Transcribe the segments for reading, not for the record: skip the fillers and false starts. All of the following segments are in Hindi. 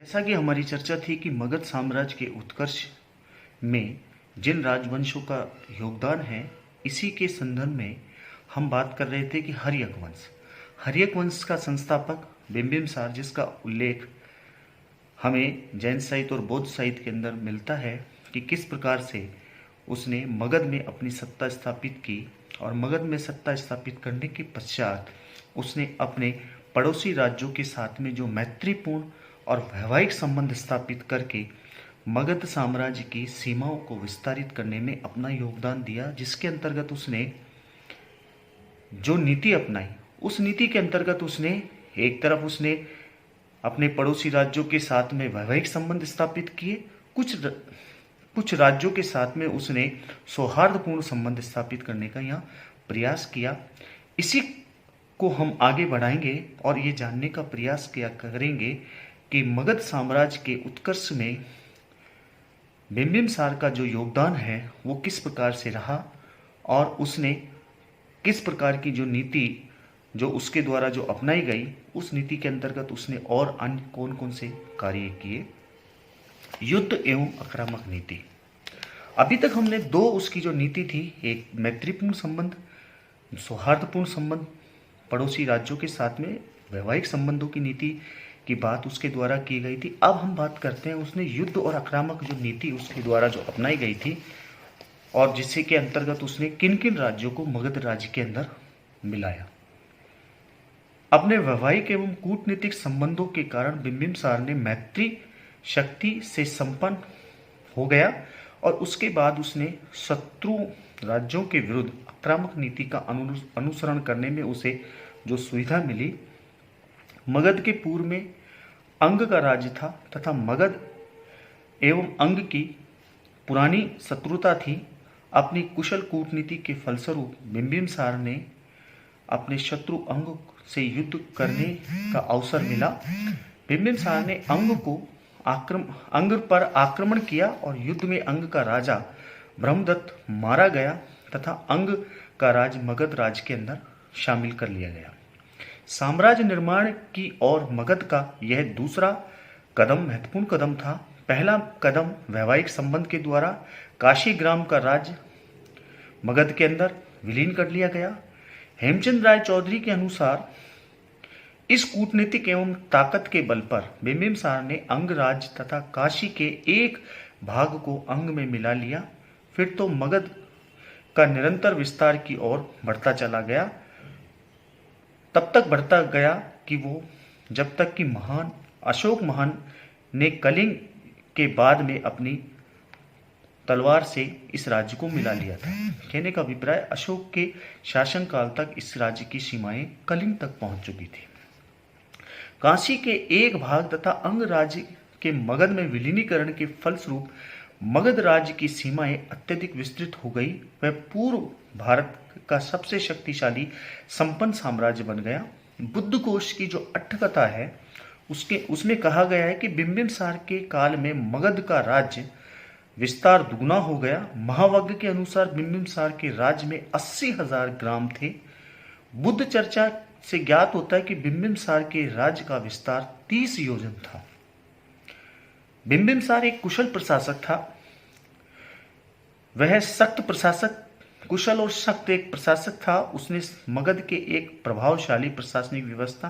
जैसा कि हमारी चर्चा थी कि मगध साम्राज्य के उत्कर्ष में जिन राजवंशों का योगदान है, इसी के संदर्भ में हम बात कर रहे थे कि हर्यक वंश का संस्थापक बिंबिसार, जिसका उल्लेख हमें जैन साहित्य और बौद्ध साहित्य के अंदर मिलता है कि किस प्रकार से उसने मगध में अपनी सत्ता स्थापित की। और मगध में सत्ता स्थापित करने के पश्चात उसने अपने पड़ोसी राज्यों के साथ में जो मैत्रीपूर्ण और वैवाहिक संबंध स्थापित करके मगध साम्राज्य की सीमाओं को विस्तारित करने में अपना योगदान दिया, जिसके अंतर्गत उसने जो नीति अपनाई, उस नीति के अंतर्गत उसने एक तरफ उसने अपने पड़ोसी राज्यों के साथ में वैवाहिक संबंध स्थापित किए, कुछ राज्यों के साथ में उसने सौहार्दपूर्ण संबंध स्थापित करने का यहाँ प्रयास किया। इसी को हम आगे बढ़ाएंगे और ये जानने का प्रयास किया करेंगे कि मगध साम्राज्य के उत्कर्ष में बिंबिसार का जो योगदान है वो किस प्रकार से रहा और उसने किस प्रकार की जो नीति जो उसके द्वारा जो अपनाई गई, उस नीति के अंतर्गत उसने और अन्य कौन कौन से कार्य किए। युद्ध एवं आक्रामक नीति। अभी तक हमने दो उसकी जो नीति थी, एक मैत्रीपूर्ण संबंध, सौहार्दपूर्ण संबंध, पड़ोसी राज्यों के साथ में वैवाहिक संबंधों की नीति की बात उसके द्वारा की गई थी। अब हम बात करते हैं उसने युद्ध और आक्रामक जो नीति उसके द्वारा जो अपनाई गई थी और जिससे के अंतर्गत उसने किन किन राज्यों को मगध राज्य के अंदर मिलाया। अपने वैवाहिक एवं कूटनीतिक संबंधों के कारण बिंबिसार ने मैत्री शक्ति से संपन्न हो गया और उसके बाद उसने शत्रु राज्यों के विरुद्ध आक्रामक नीति का अनुसरण करने में उसे जो सुविधा मिली। मगध के पूर्व में अंग का राज्य था तथा मगध एवं अंग की पुरानी शत्रुता थी। अपनी कुशल कूटनीति के फलस्वरूप बिंबिसार ने अपने शत्रु अंग से युद्ध करने का अवसर मिला। बिंबिसार ने अंग पर आक्रमण किया और युद्ध में अंग का राजा ब्रह्मदत्त मारा गया तथा अंग का राज मगध राज्य के अंदर शामिल कर लिया गया। साम्राज्य निर्माण की ओर मगध का यह दूसरा कदम महत्वपूर्ण कदम था। पहला कदम वैवाहिक संबंध के द्वारा काशी ग्राम का राज्य मगध के अंदर विलीन कर लिया गया। हेमचंद राय चौधरी के अनुसार इस कूटनीतिक एवं ताकत के बल पर बिंबिसार ने अंग राज्य तथा काशी के एक भाग को अंग में मिला लिया। फिर तो मगध का निरंतर विस्तार की ओर बढ़ता चला गया। तब तक बढ़ता गया कि वो जब तक कि अशोक महान ने कलिंग के बाद में अपनी तलवार से इस राज्य को मिला लिया था। कहने का अभिप्राय, अशोक के शासनकाल तक इस राज्य की सीमाएं कलिंग तक पहुंच चुकी थी। काशी के एक भाग तथा अंग राज्य के मगध में विलीनीकरण के फलस्वरूप मगध राज्य की सीमाएं अत्यधिक विस्तृत हो गई। वह पूर्व भारत का सबसे शक्तिशाली संपन्न साम्राज्य बन गया। बुद्ध कोश की जो अट्ठकथा है उसमें कहा गया है कि बिंबिसार के काल में मगध का राज्य विस्तार दुगुना हो गया। महावग्र के अनुसार बिंबिसार के राज्य में 80,000 ग्राम थे। बुद्ध चर्चा से ज्ञात होता है कि बिंबिसार के राज्य का विस्तार 30 योजन था। बिंबिसार एक कुशल प्रशासक था। वह सख्त प्रशासक, कुशल और सख्त एक प्रशासक था। उसने मगध के एक प्रभावशाली प्रशासनिक व्यवस्था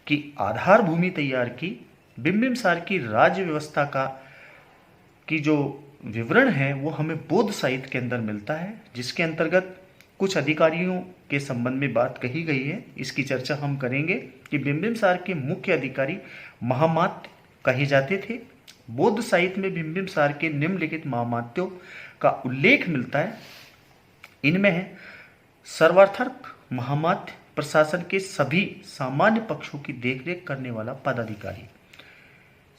की आधार भूमि तैयार की। बिंबिसार की राज्य व्यवस्था की जो विवरण है वो हमें बौद्ध साहित्य के अंदर मिलता है, जिसके अंतर्गत कुछ अधिकारियों के संबंध में बात कही गई है। इसकी चर्चा हम करेंगे कि बिंबिसार के मुख्य अधिकारी महामात्य कहे जाते थे। बौद्ध साहित्य में बिंबिसार के निम्नलिखित महामात्यों का उल्लेख मिलता है। इनमें है सर्वार्थक महामात्य, प्रशासन के सभी सामान्य पक्षों की देखरेख करने वाला पदाधिकारी।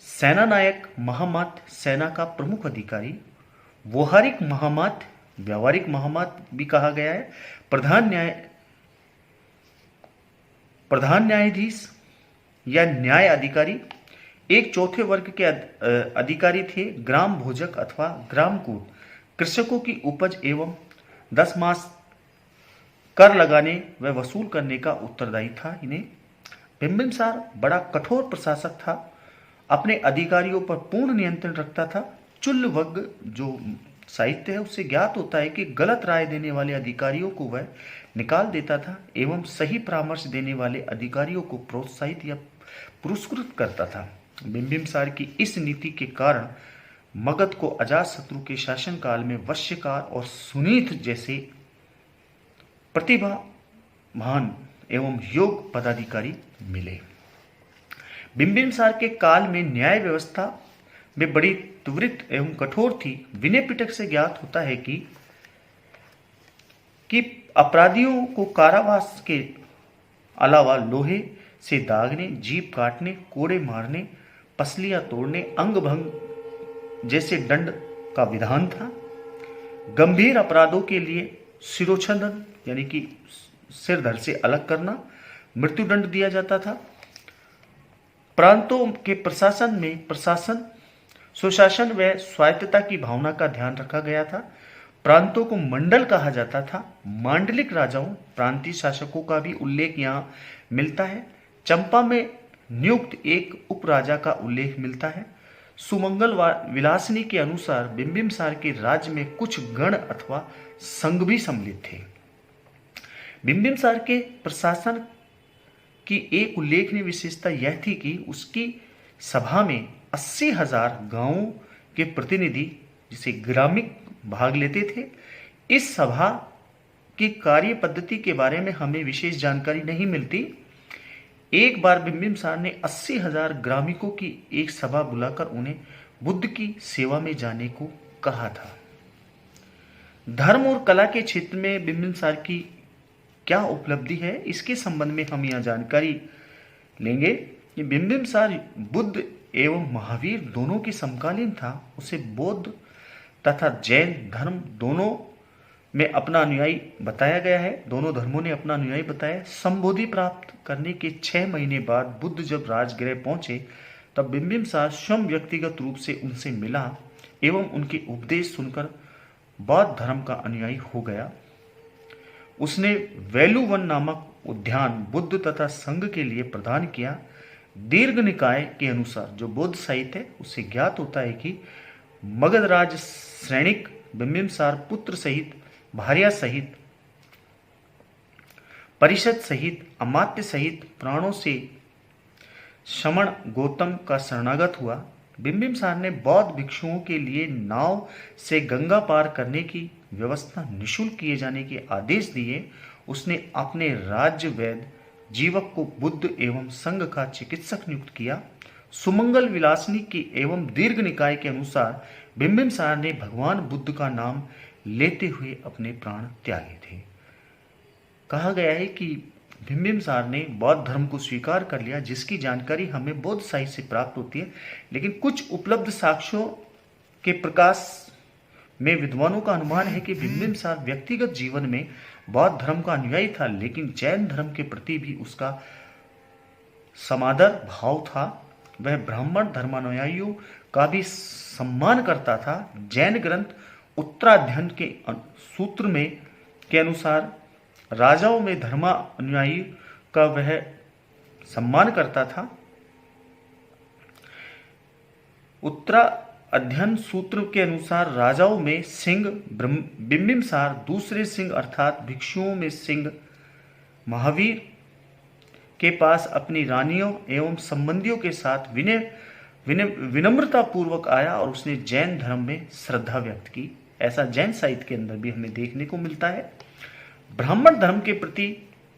सेना नायक महामात्य, सेना का प्रमुख अधिकारी। व्यवहारिक महामात्य, व्यावहारिक महामात्य भी कहा गया है। प्रधान न्यायाधीश या न्याय अधिकारी। एक चौथे वर्ग के अधिकारी थे ग्राम भोजक अथवा ग्रामकूट। कृषकों की उपज एवं 10 मास कर लगाने व वसूल करने का उत्तरदायी था इन्हें। बिंबिसार बड़ा कठोर प्रशासक था। अपने अधिकारियों पर पूर्ण नियंत्रण रखता था। चुल्लवग्ग जो साहित्य है उससे ज्ञात होता है कि गलत राय देने वाले अधिकारियों को वह निकाल देता था एवं सही परामर्श देने वाले अधिकारियों को प्रोत्साहित या पुरस्कृत करता था। बिंबिसार की इस नीति के कारण मगध को अजातशत्रु के शासनकाल में वश्यकार और सुनीत जैसे प्रतिभावान एवं योग पदाधिकारी मिले। बिंबिसार के काल में न्याय व्यवस्था में बड़ी त्वरित एवं कठोर थी। विनय पिटक से ज्ञात होता है कि अपराधियों को कारावास के अलावा लोहे से दागने, जीभ काटने, कोड़े मारने, पसलियां तोड़ने, अंग भंग जैसे दंड का विधान था। गंभीर अपराधों के लिए शिरोच्छेदन यानी कि सिर धड़ से अलग करना, मृत्युदंड दिया जाता था। प्रांतों के प्रशासन में सुशासन व स्वायत्तता की भावना का ध्यान रखा गया था। प्रांतों को मंडल कहा जाता था। मांडलिक राजाओं, प्रांतीय शासकों का भी उल्लेख यहाँ मिलता है। चंपा में नियुक्त एक उपराजा का उल्लेख मिलता है। सुमंगल विलासिनी के अनुसार बिंबिसार के राज्य में कुछ गण अथवा संघ भी सम्मिलित थे। बिंबिसार के प्रशासन की एक उल्लेखनीय विशेषता यह थी कि उसकी सभा में 80,000 गांवों के प्रतिनिधि जिसे ग्रामिक भाग लेते थे। इस सभा की कार्य पद्धति के बारे में हमें विशेष जानकारी नहीं मिलती। एक बार बिंबिसार ने 80,000 ग्रामिकों की एक सभा बुलाकर उन्हें बुद्ध की सेवा में जाने को कहा था। धर्म और कला के क्षेत्र में बिंबिसार की क्या उपलब्धि है, इसके संबंध में हम यह जानकारी लेंगे कि बिंबिसार बुद्ध एवं महावीर दोनों के समकालीन था। उसे बौद्ध तथा जैन धर्म दोनों में अपना अनुयायी बताया गया है। दोनों धर्मों ने अपना अनुयायी बताया। संबोधि प्राप्त करने के 6 महीने बाद बुद्ध जब राजगृह पहुंचे तब बिंबिसार स्वयं व्यक्तिगत रूप से उनसे मिला एवं उनके उपदेश सुनकर बौद्ध धर्म का अनुयायी हो गया। उसने वेलुवन नामक उद्यान बुद्ध तथा संघ के लिए प्रदान किया। दीर्घ निकाय के अनुसार जो बौद्ध साहित्य है उससे ज्ञात होता है कि मगध राज श्रेणिक बिंबिसार पुत्र सहित, भार्या सहित, परिषद सहित, अमात्य सहित प्राणों से शमण गौतम का शरणागत हुआ। बिंबिसार ने बौद्ध भिक्षुओं के लिए नाव से गंगा पार करने की व्यवस्था निःशुल्क किए जाने के आदेश दिए। उसने अपने राज्य वैद्य जीवक को बुद्ध एवं संघ का चिकित्सक नियुक्त किया। सुमंगल विलासिनी के एवं दीर्घ निकाय के अनुसार बिंबिसार ने भगवान बुद्ध का नाम लेते हुए अपने प्राण त्यागे थे। कहा गया है कि बिंबिसार ने बौद्ध धर्म को स्वीकार कर लिया, जिसकी जानकारी हमें बौद्ध साहित्य से प्राप्त होती है। लेकिन कुछ उपलब्ध साक्ष्यों के प्रकाश में विद्वानों का अनुमान है कि बिंबिसार व्यक्तिगत जीवन में बौद्ध धर्म का अनुयायी था, लेकिन जैन धर्म के प्रति भी उसका समादर भाव था। वह ब्राह्मण धर्मानुयायियों का भी सम्मान करता था। जैन ग्रंथ उत्तराध्ययन के सूत्र में के अनुसार राजाओं में धर्मानुयायी का वह सम्मान करता था। उत्तराध्ययन सूत्र के अनुसार राजाओं में सिंह बिंबिसार, दूसरे सिंह अर्थात भिक्षुओं में सिंह महावीर के पास अपनी रानियों एवं संबंधियों के साथ विनम्रता पूर्वक आया और उसने जैन धर्म में श्रद्धा व्यक्त की। ऐसा जैन साहित्य के अंदर भी हमें देखने को मिलता है। ब्राह्मण धर्म के प्रति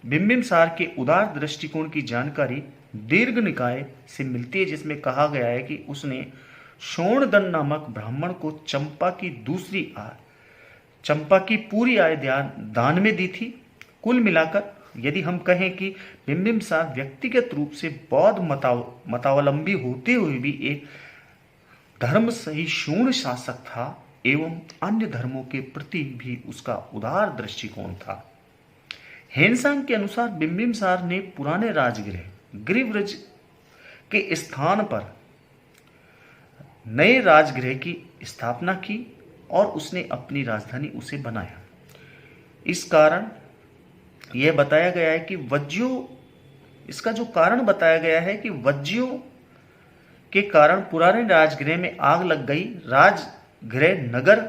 बिंबिसार के उदार दृष्टिकोण की जानकारी दीर्घ निकाय से मिलती है, जिसमें कहा गया है कि उसने शोणदन नामक ब्राह्मण को चंपा की पूरी आय दान में दी थी। कुल मिलाकर यदि हम कहें कि बिंबिसार व्यक्तिगत रूप से बौद्ध मतावलंबी होते हुए भी एक धर्म सहिष्णु शासक था एवं अन्य धर्मों के प्रति भी उसका उदार दृष्टिकोण था। हेनसांग के अनुसार बिंबिसार ने पुराने राजगृह गिरिव्रज के स्थान पर नए राजगृह की स्थापना की और उसने अपनी राजधानी उसे बनाया। इस कारण यह बताया गया है कि इसका जो कारण बताया गया है कि वज्जियों के कारण पुराने राजगृह में आग लग गई। राजगृह नगर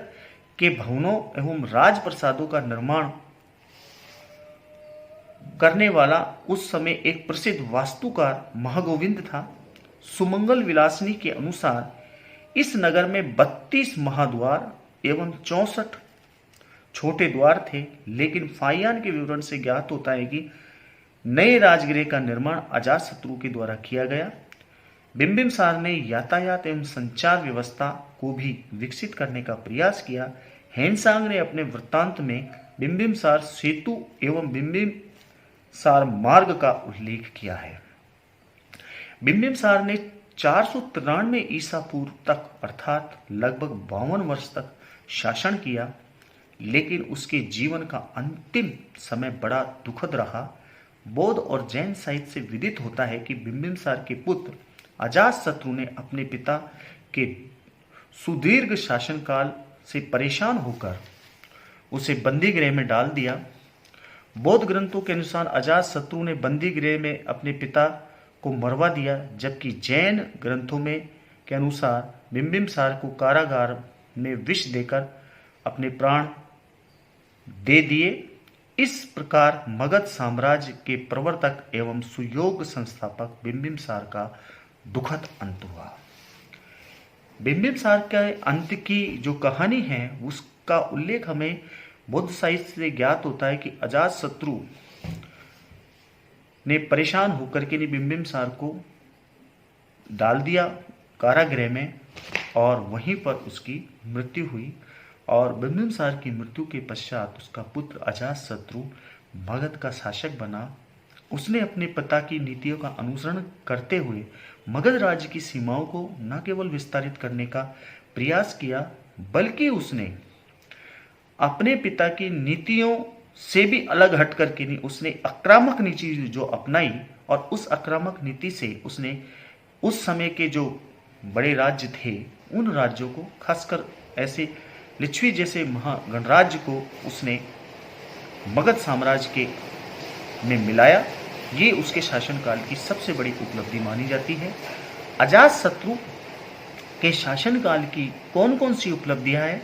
के भवनों एवं राजप्रसादों का निर्माण करने वाला उस समय एक प्रसिद्ध वास्तुकार महागोविंद था। सुमंगल विलासिनी के अनुसार इस नगर में 32 महाद्वार एवं 64 छोटे द्वार थे, लेकिन फाहियान के विवरण से ज्ञात होता है कि नए राजगृह का निर्माण अजातशत्रु के द्वारा किया गया। बिंबिसार ने यातायात एवं संचार व्यवस्था को भी विकसित करने का प्रयास किया। हेनसांग ने अपने वृत्तांत में बिंबिसार सेतु एवं बिंबिसार मार्ग का उल्लेख किया है। बिंबिसार ने 493 ईसा पूर्व तक अर्थात लगभग 52 वर्ष तक शासन किया, लेकिन उसके जीवन का अंतिम समय बड़ा दुखद रहा। बौद्ध और जैन साहित्य से विदित होता है कि बिंबिसार के पुत्र अजातशत्रु ने अपने पिता के सुदीर्घ शासनकाल से परेशान होकर उसे बंदी गृह में डाल दिया। बौद्ध ग्रंथों के अनुसार अजातशत्रु ने बंदी गृह में अपने पिता को मरवा दिया, जबकि जैन ग्रंथों में के अनुसार बिंबिसार को कारागार में विष देकर अपने प्राण दे दिए। इस प्रकार मगध साम्राज्य के प्रवर्तक एवं सुयोग संस्थापक बिंबिसार का दुखद अंत हुआ। बिंबिसार के अंत की जो कहानी है उसका उल्लेख हमें बौद्ध साहित्य से ज्ञात होता है कि अजातशत्रु ने परेशान होकर के बिंबिसार को डाल दिया कारागृह में और वहीं पर उसकी मृत्यु हुई। और बिंबिसार की मृत्यु के पश्चात उसका पुत्र अजातशत्रु मगध का शासक बना। उसने अपने पिता की नीतियों का अनुसरण करते हुए मगध राज्य की सीमाओं को न केवल विस्तारित करने का प्रयास किया, बल्कि उसने अपने पिता की नीतियों से भी अलग हट करके नहीं, उसने आक्रामक नीति जो अपनाई और उस आक्रामक नीति से उसने उस समय के जो बड़े राज्य थे उन राज्यों को, खासकर ऐसे लिच्छवी जैसे महागणराज्य को उसने मगध साम्राज्य के में मिलाया। ये उसके शासनकाल की सबसे बड़ी उपलब्धि मानी जाती है। अजातशत्रु के शासनकाल की कौन कौन सी उपलब्धियां हैं,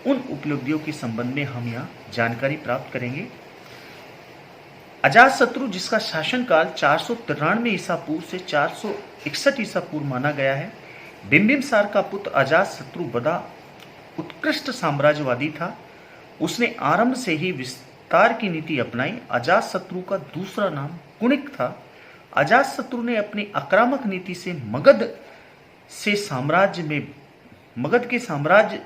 उन उपलब्धियों के संबंध में हम यहाँ जानकारी प्राप्त करेंगे। अजातशत्रु जिसका शासनकाल 493 ईसा पूर्व से 461 ईसा पूर्व माना गया है। बिंबिसार का पुत्र अजातशत्रु बड़ा उत्कृष्ट साम्राज्यवादी था। उसने आरंभ से ही विस्तार की नीति अपनाई। अजातशत्रु का दूसरा नाम कुणिक था। अजातशत्रु ने अपनी आक्रामक नीति से मगध के साम्राज्य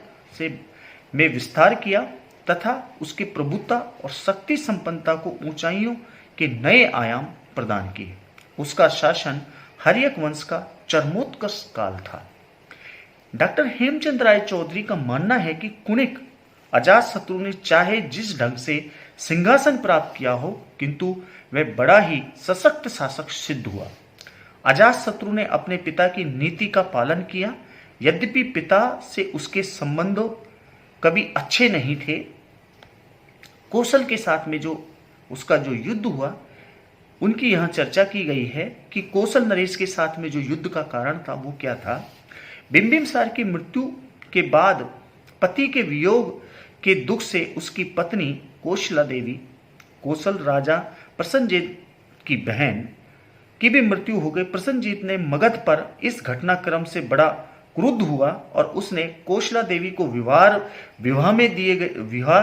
में विस्तार किया तथा उसकी प्रभुता और शक्ति संपन्नता को ऊंचाइयों के नए आयाम प्रदान किए। उसका शासन हर्यक वंश का चरमोत्कर्ष काल था। डॉक्टर हेमचंद राय चौधरी का मानना है कि कुणिक अजातशत्रु ने चाहे जिस ढंग से सिंहासन प्राप्त किया हो, किंतु वह बड़ा ही सशक्त शासक सिद्ध हुआ। अजातशत्रु ने अपने पिता की नीति का पालन किया। यद्यपि पिता से उसके संबंधों कभी अच्छे नहीं थे। कौशल के साथ में जो उसका जो युद्ध हुआ, उनकी यहाँ चर्चा की गई है कि कौशल नरेश के साथ में जो युद्ध का कारण था वो क्या था। बिंबिसार की मृत्यु के बाद पति के वियोग के दुख से उसकी पत्नी कौशला देवी, कौशल राजा प्रसन्नजीत की बहन, की भी मृत्यु हो गई। प्रसन्नजीत ने मगध पर इस घटनाक्रम से बड़ा क्रुद्ध हुआ और उसने कौशला देवी को विवाह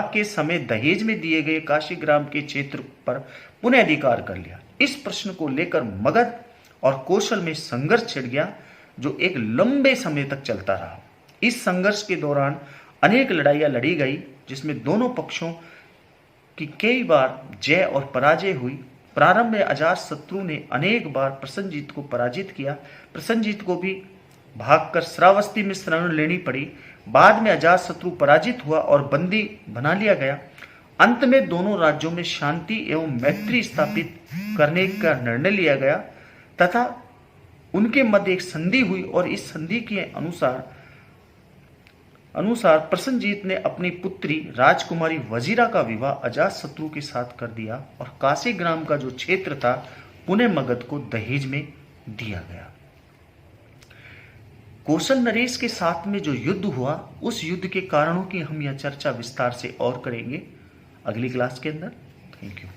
के समय दहेज में दिए गए काशीग्राम के क्षेत्र पर पुनः अधिकार कर लिया। इस प्रश्न को लेकर मगध और कौशल में संघर्ष छिड़ गया, जो एक लंबे समय तक चलता रहा। इस संघर्ष के दौरान अनेक लड़ाइयां लड़ी गई, जिसमें दोनों पक्षों की कई बार जय और पराजय हुई। प्रारंभ में अजातशत्रु ने अनेक बार प्रसन्नजीत को पराजित किया। प्रसन्नजीत को भी भागकर श्रावस्ती में शरण लेनी पड़ी। बाद में अजातशत्रु पराजित हुआ और बंदी बना लिया गया। अंत में दोनों राज्यों में शांति एवं मैत्री स्थापित करने का निर्णय लिया गया तथा उनके मध्य एक संधि हुई और इस संधि के अनुसार प्रसन्नजीत ने अपनी पुत्री राजकुमारी वजीरा का विवाह अजातशत्रु के साथ कर दिया और काशीग्राम का जो क्षेत्र था पुनः मगध को दहेज में दिया गया। कौशल नरेश के साथ में जो युद्ध हुआ, उस युद्ध के कारणों की हम यह चर्चा विस्तार से और करेंगे अगली क्लास के अंदर। Thank you.